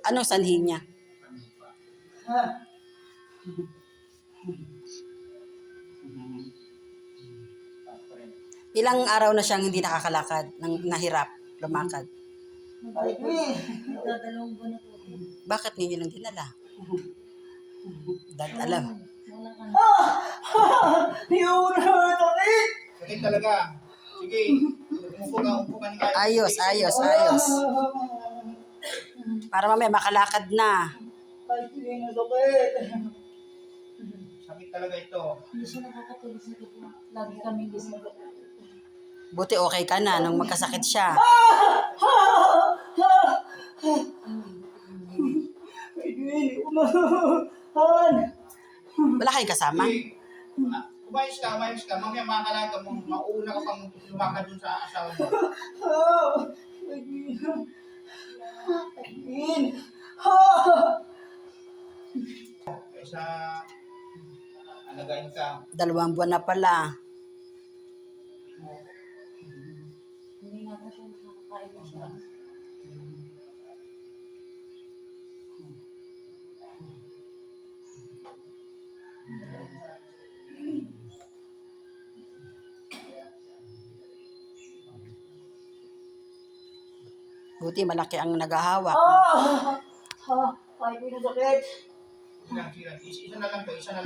Anong sanhi niya? Ilang araw na siyang hindi nakakalakad, nahirap, lumakad. Nagdadalawang buwan na po. Bakit ninyo lang dinala? Dahil alam. Wala ka na. Sakit talaga. Sige. Umupo ka ni Kaya. Ayos. Para mamaya makalakad na. Sakit talaga ito. Hindi siya nakakatulog sa gabi. Lagi kami gising. Buti okay ka na nung magkasakit siya. Wala kayong kasama? Sige. Umayos ka. Mamaya makakalaga mo. Mauna ka pang lumakad dun sa asawa mo. Kaysa alagain ka. 2 buwan na pala. Hindi nga po siya nakakakain na siya. Buti malaki ang naghahawak. Sige lang. Isa na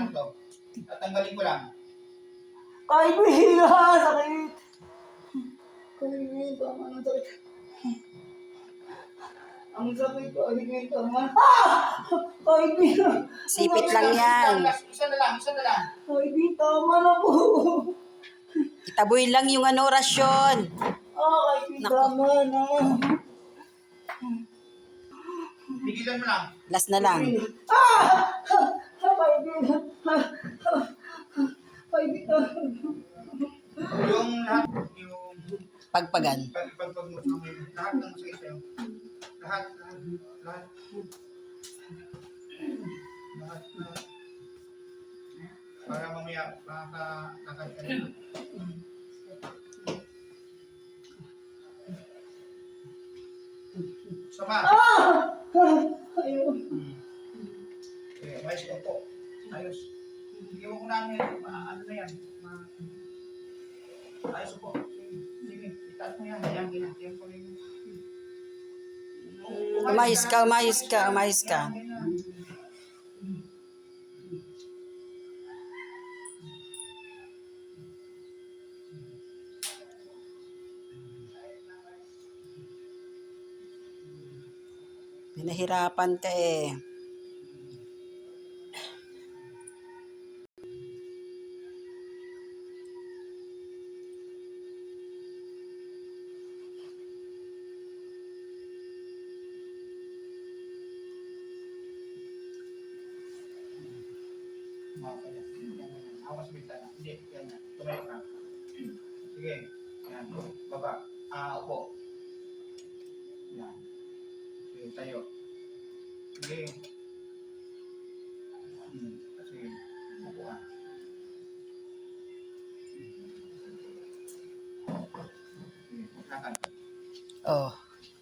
lang to. Tatanggalin ko lang. Ang sakit ko, Sipit lang yan. Isa na lang. tama na po. Itaboy lang yung orasyon. Tama na. Pigilan mo lang. Last na lang. Yung lahat, yung Pagpagan. pag lahat ng masakit sa'yo. Lahat. Para mamaya makakakad ka na. Sama. Okay, ayos ko po. Ayos. Sige mo namin. Ano na yan? Ayos po. Sige, itaas mo yan. Ayan, ginatiyan ko rin. Umayos ka. Pinahirapan ka eh. Awas sa bintana. Hindi, yan na. Tumayo ka. Sige. Yan. Baba. Upo. Yan. Sige, tayo. Sige. Sige. Upo ka. Sige, lakad. Oh,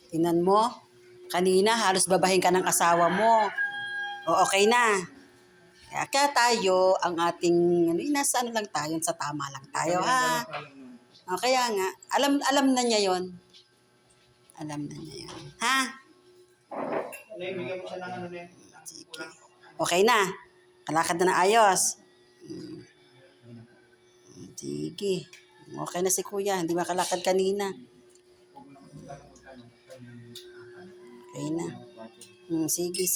tingnan mo. Kanina halos babahin ka ng asawa mo. O okay na. Kaya tayo, ang ating, nasa ano lang tayo, sa tama lang tayo, ha? O, kaya nga, alam na niya yon. Alam na niya yon. Ha? Bigyan mo siya ng ano na yun. Kulang. Okay na. Kalakad na na ayos. Sige. Okay na si kuya. Hindi makalakad kanina. Okay na. Sige.